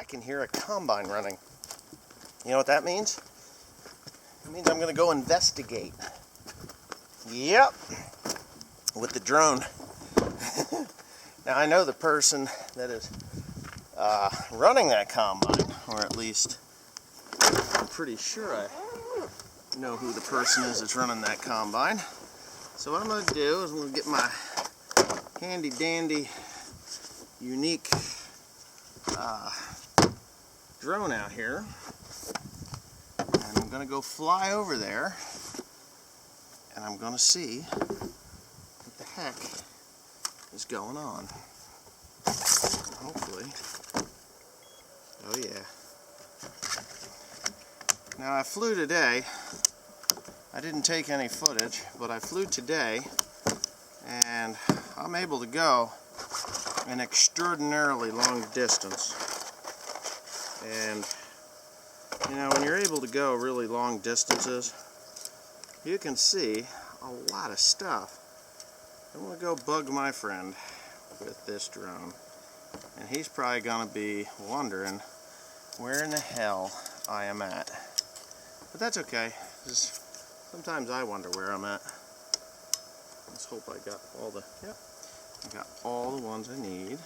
I can hear a combine running. You know what that means? It means I'm going to go investigate. Yep, with the drone. Now I know the person that is running that combine, or at least I'm pretty sure I know who the person is that's running that combine. So what I'm going to do is I'm going to get my handy dandy unique drone out here, and I'm going to go fly over there, and I'm going to see what the heck is going on. Hopefully. Oh yeah. Now I flew today. I didn't take any footage, but I flew today, and I'm able to go an extraordinarily long distance. And you know, when you're able to go really long distances, you can see a lot of stuff. I'm going to go bug my friend with this drone, and he's probably going to be wondering where in the hell I am at. But that's okay, because sometimes I wonder where I'm at. Let's hope I got all the, yep, I got all the ones I need.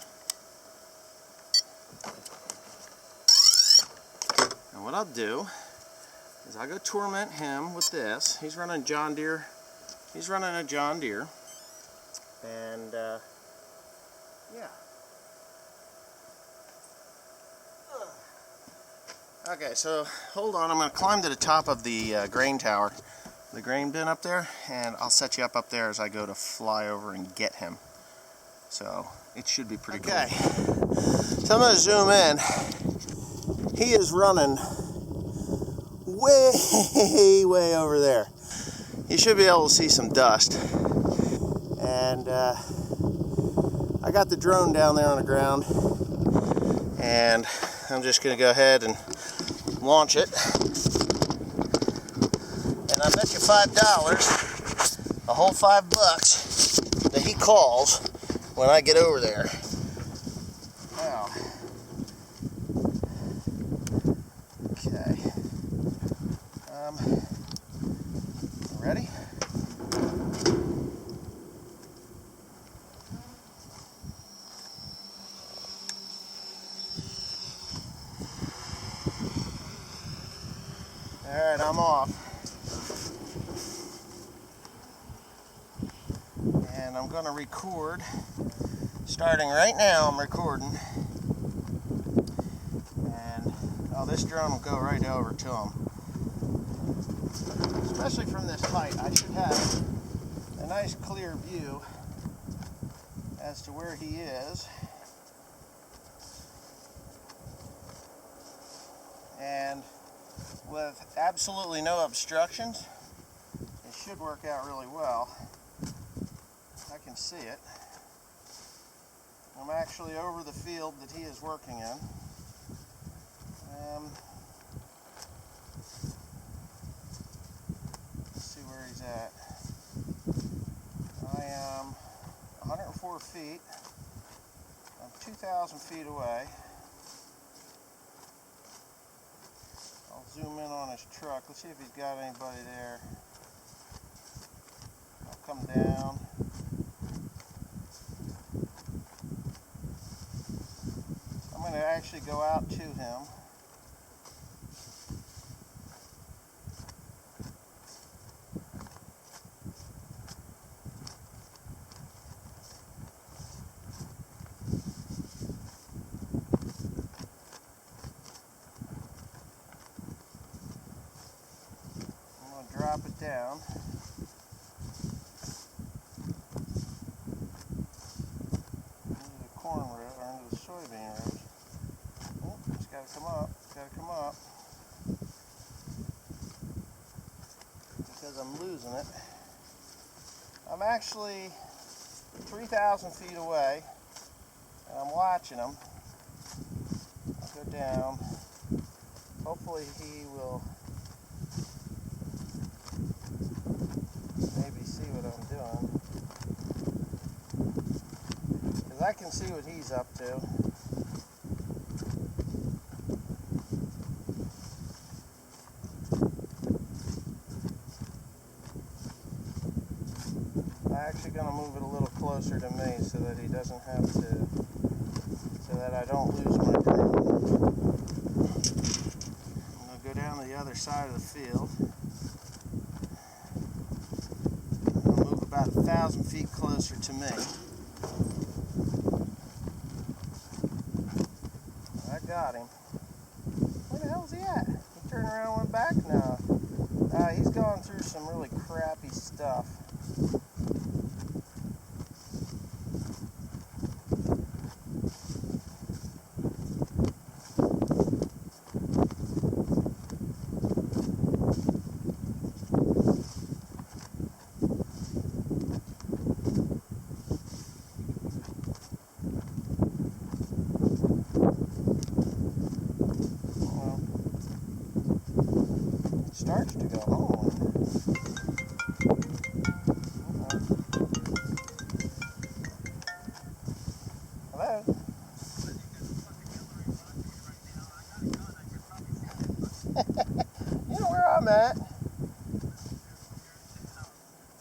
And what I'll do is I'll go torment him with this. He's running John Deere. He's running a John Deere. And yeah. Okay, so hold on. I'm going to climb to the top of the grain tower, the grain bin up there, and I'll set you up there as I go to fly over and get him. So it should be pretty cool. Okay, so I'm going to zoom in. He is running way over there. You should be able to see some dust. And I got the drone down there on the ground, and I'm just going to go ahead and launch it. And I bet you $5, a whole $5, that he calls when I get over there. Now, okay. Ready? Alright, I'm off. And I'm going to record. Starting right now, I'm recording. And oh, this drone will go right over to him. Especially from this height, I should have a nice clear view as to where he is. And with absolutely no obstructions, it should work out really well. I can see it. I'm actually over the field that he is working in. Let's see where he's at. I am 104 feet. I'm 2,000 feet away. I'll zoom in on his truck. Let's see if he's got anybody there. I'll come down. I'm going to actually go out to him. Drop it down. Into the corn row, or into the soybean rows. Oh, it's got to come up. It's got to come up. Because I'm losing it. I'm actually 3,000 feet away, and I'm watching him. I'll go down. Hopefully he will maybe see what I'm doing, because I can see what he's up to. gonna move it a little closer to me so that he doesn't have to, so that I don't lose my drone. I'm gonna go down to the other side of the field. I'll move about 1,000 feet closer to me. I got him. Where the hell is he at? He turned around and went back now. He's gone through some really crappy stuff. Starts to go home. Hello? You know where I'm at?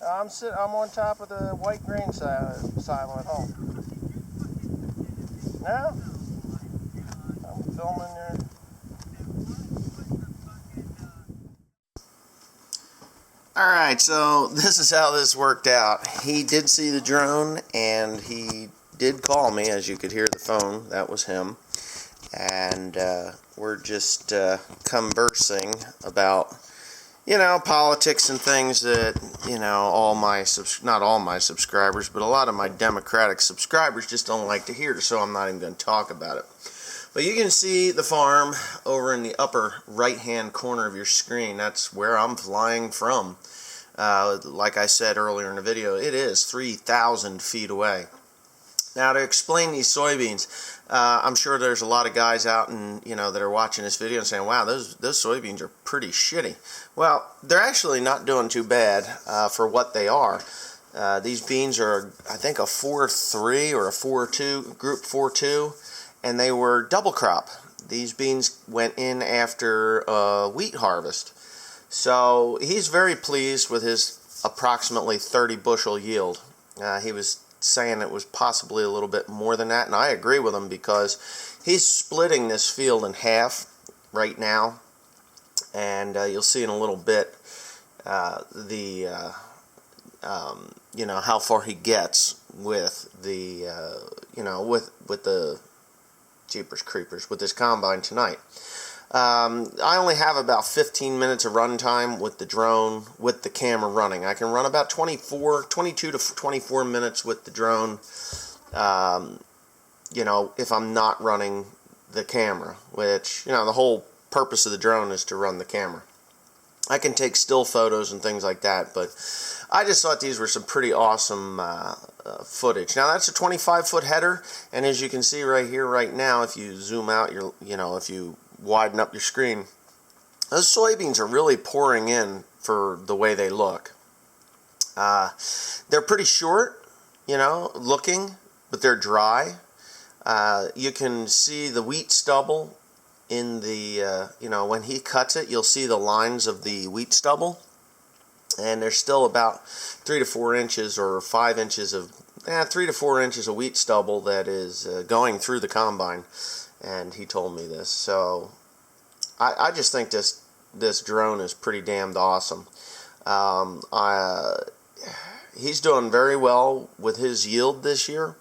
I'm on top of the white grain silo at home. No? I'm filming there. Alright, so this is how this worked out. He did see the drone, and he did call me, as you could hear the phone. That was him. And we're just conversing about, politics and things that, not all my subscribers, but a lot of my Democratic subscribers just don't like to hear, so I'm not even going to talk about it. But you can see the farm over in the upper right-hand corner of your screen. That's where I'm flying from. Like I said earlier in the video, it is 3,000 feet away. Now, to explain these soybeans, I'm sure there's a lot of guys out and that are watching this video and saying, "Wow, those soybeans are pretty shitty." Well, they're actually not doing too bad for what they are. These beans are, I think, a 4-3 or a 4-2, group 4-2. And they were double crop. These beans went in after wheat harvest. So he's very pleased with his approximately 30 bushel yield. He was saying it was possibly a little bit more than that, and I agree with him because he's splitting this field in half right now. And you'll see in a little bit how far he gets with the with the Jeepers Creepers with this combine tonight. I only have about 15 minutes of run time with the drone, with the camera running. I can run about 22 to 24 minutes with the drone, if I'm not running the camera, which, the whole purpose of the drone is to run the camera. I can take still photos and things like that, but I just thought these were some pretty awesome footage. Now, that's a 25-foot header, and as you can see right here, right now, if you zoom out, if you widen up your screen, those soybeans are really pouring in for the way they look. They're pretty short, looking, but they're dry. You can see the wheat stubble in the, when he cuts it, you'll see the lines of the wheat stubble. And there's still about 3 to 4 inches or 5 inches of, 3 to 4 inches of wheat stubble that is going through the combine. And he told me this. So I just think this drone is pretty damned awesome. He's doing very well with his yield this year.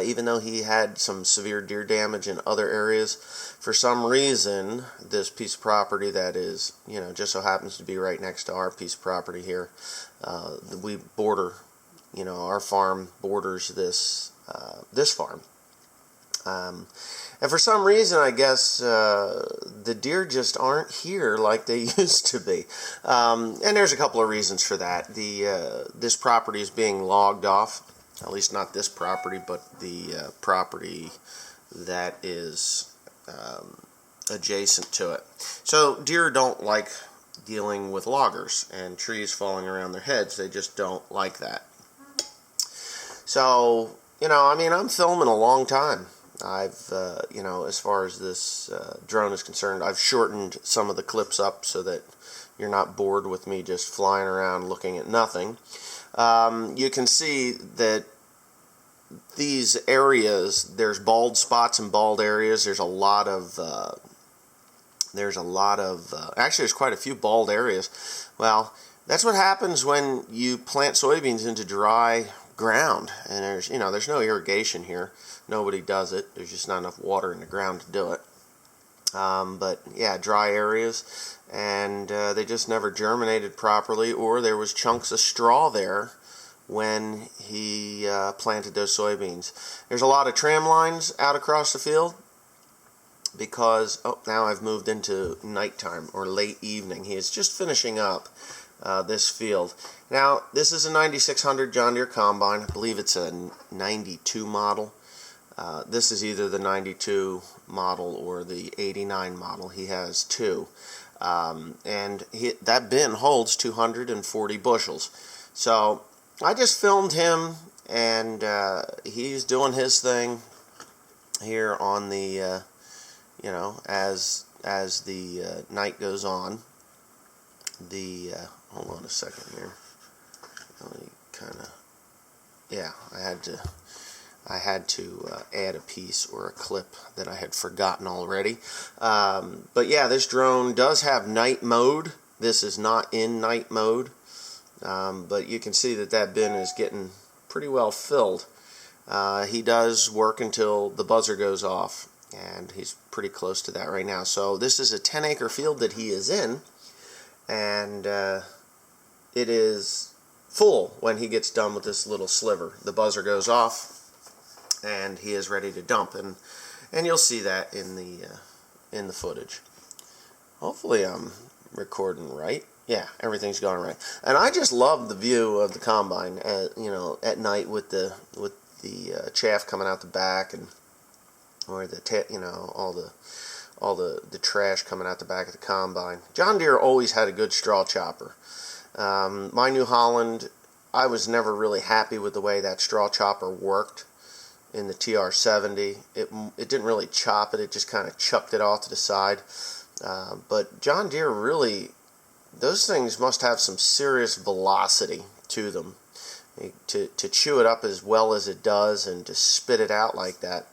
Even though he had some severe deer damage in other areas, for some reason, this piece of property that is, just so happens to be right next to our piece of property here, we border, our farm borders this farm. And for some reason, I guess, the deer just aren't here like they used to be. And there's a couple of reasons for that. This property is being logged off. At least not this property, but the property that is adjacent to it. So deer don't like dealing with loggers and trees falling around their heads. They just don't like that. So, I'm filming a long time. I've, as far as this drone is concerned, I've shortened some of the clips up so that you're not bored with me just flying around looking at nothing. You can see that these areas, there's bald spots and bald areas. There's actually there's quite a few bald areas. Well, that's what happens when you plant soybeans into dry ground, and there's no irrigation here. Nobody does it. There's just not enough water in the ground to do it. But yeah, dry areas, and they just never germinated properly, or there was chunks of straw there when he planted those soybeans. There's a lot of tram lines out across the field because, now I've moved into nighttime or late evening. He is just finishing up this field. Now, this is a 9600 John Deere combine. I believe it's a 92 model. This is either the 92 model or the 89 model. He has two. And that bin holds 240 bushels. So I just filmed him, and he's doing his thing here on the, as the night goes on. Hold on a second here. Let me I had to add a piece or a clip that I had forgotten already. But yeah, this drone does have night mode. This is not in night mode. But you can see that bin is getting pretty well filled. He does work until the buzzer goes off, and he's pretty close to that right now. So this is a 10-acre field that he is in, and it is full when he gets done with this little sliver. The buzzer goes off, and he is ready to dump, and you'll see that in the footage. Hopefully I'm recording right. Yeah, everything's going right. And I just love the view of the combine at night with the chaff coming out the back, and or all the trash coming out the back of the combine. John Deere always had a good straw chopper. My New Holland, I was never really happy with the way that straw chopper worked in the TR70. It didn't really chop it, it just kind of chucked it off to the side. But John Deere really, those things must have some serious velocity to them to chew it up as well as it does and to spit it out like that.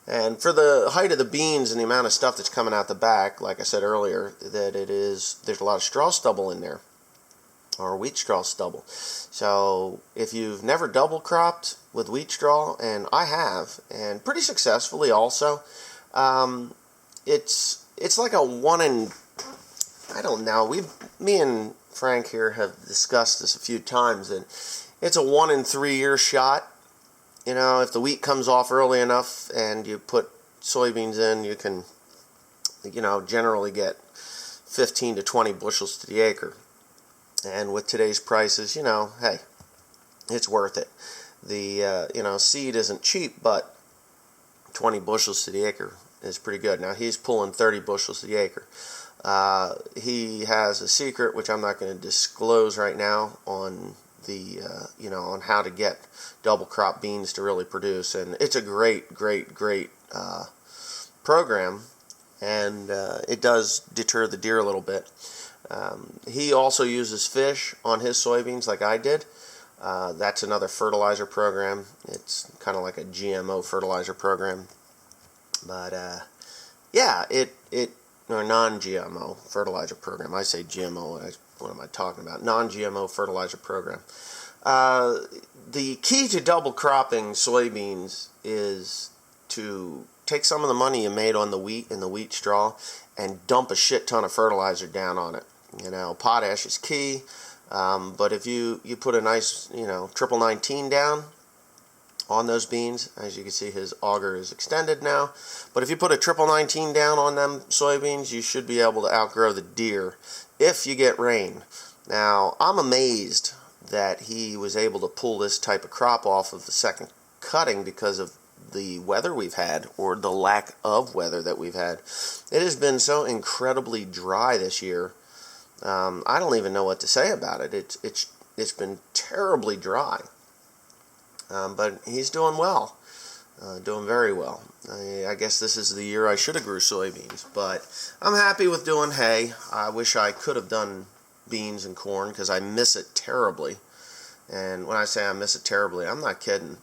And for the height of the beans and the amount of stuff that's coming out the back, like I said earlier, there's a lot of straw stubble in there, or wheat straw stubble. So if you've never double cropped with wheat straw, and I have, and pretty successfully also, it's like a I don't know, me and Frank here have discussed this a few times, and it's a 1 in 3 year shot. If the wheat comes off early enough and you put soybeans in, you can, generally get 15 to 20 bushels to the acre. And with today's prices, hey, it's worth it. The, seed isn't cheap, but 20 bushels to the acre is pretty good. Now, he's pulling 30 bushels to the acre. He has a secret, which I'm not going to disclose right now, on on how to get double crop beans to really produce. And it's a great program, and it does deter the deer a little bit. He also uses fish on his soybeans like I did. That's another fertilizer program. It's kind of like a GMO fertilizer program. But yeah, or non-GMO fertilizer program. I say GMO, what am I talking about? Non-GMO fertilizer program. The key to double cropping soybeans is to take some of the money you made on the wheat and the wheat straw and dump a shit ton of fertilizer down on it. Potash is key, but if you put a nice, triple 19 down on those beans, as you can see, his auger is extended now, but if you put a triple 19 down on them soybeans, you should be able to outgrow the deer if you get rain. Now, I'm amazed that he was able to pull this type of crop off of the second cutting because of the weather we've had, or the lack of weather that we've had. It has been so incredibly dry this year. I don't even know what to say about it. It's been terribly dry. But he's doing well, doing very well. I guess this is the year I should have grew soybeans, but I'm happy with doing hay. I wish I could have done beans and corn because I miss it terribly. And when I say I miss it terribly, I'm not kidding.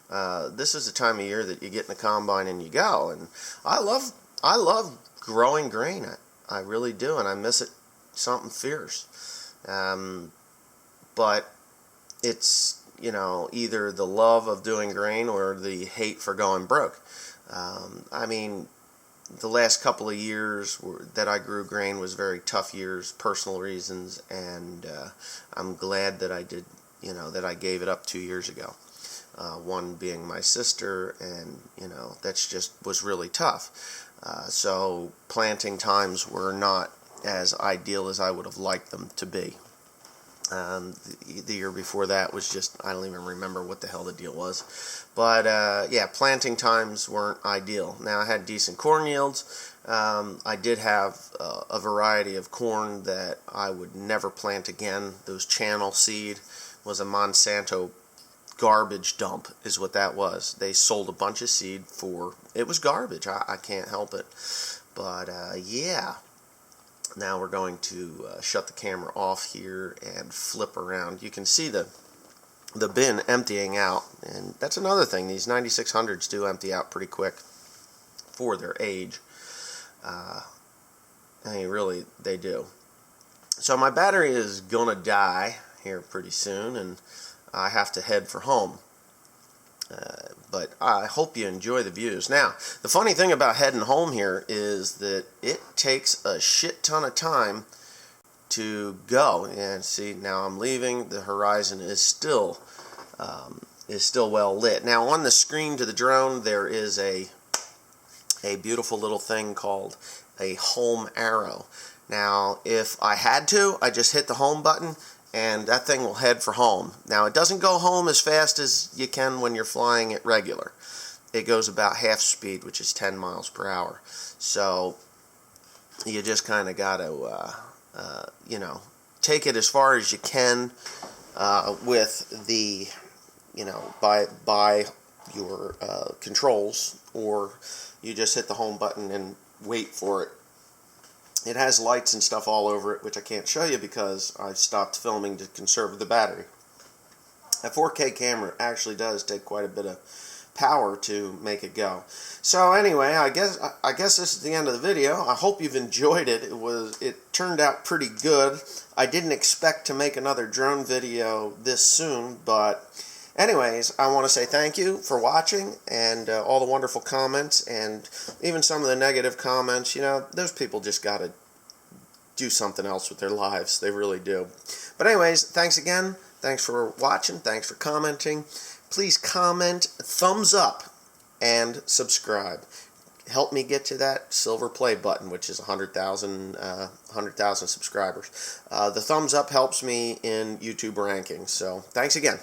This is the time of year that you get in the combine and you go. And I love growing grain. I really do, and I miss it something fierce. But it's, you know, either the love of doing grain or the hate for going broke. I mean, the last couple of years that I grew grain was very tough years, personal reasons, and I'm glad that I did, you know, that I gave it up 2 years ago. One being my sister, and, you know, that's just was really tough. So planting times were not as ideal as I would have liked them to be. The year before that was just, I don't even remember what the hell the deal was. But yeah, planting times weren't ideal. Now I had decent corn yields. I did have a variety of corn that I would never plant again. Those channel seed was a Monsanto garbage dump is what that was. They sold a bunch of seed for, it was garbage. I can't help it. But yeah. Now we're going to shut the camera off here and flip around. You can see the bin emptying out, and that's another thing. These 9600s do empty out pretty quick for their age. I mean, really, they do. So my battery is gonna die here pretty soon, and I have to head for home. But I hope you enjoy the views. Now, the funny thing about heading home here is that it takes a shit ton of time to go. And see, now I'm leaving. The horizon is still well lit. Now, on the screen to the drone, there is a beautiful little thing called a home arrow. Now, if I had to, I just hit the home button, and that thing will head for home. Now, it doesn't go home as fast as you can when you're flying it regular. It goes about half speed, which is 10 miles per hour. So you just kind of got to, you know, take it as far as you can with the, you know, by your controls, or you just hit the home button and wait for it. It has lights and stuff all over it, which I can't show you because I stopped filming to conserve the battery. A 4K camera actually does take quite a bit of power to make it go. So anyway, I guess this is the end of the video. I hope you've enjoyed it. It turned out pretty good. I didn't expect to make another drone video this soon, but anyways, I want to say thank you for watching, and all the wonderful comments, and even some of the negative comments. You know, those people just got to do something else with their lives. They really do. But anyways, thanks again. Thanks for watching. Thanks for commenting. Please comment, thumbs up, and subscribe. Help me get to that silver play button, which is 100,000 subscribers. The thumbs up helps me in YouTube rankings. So thanks again.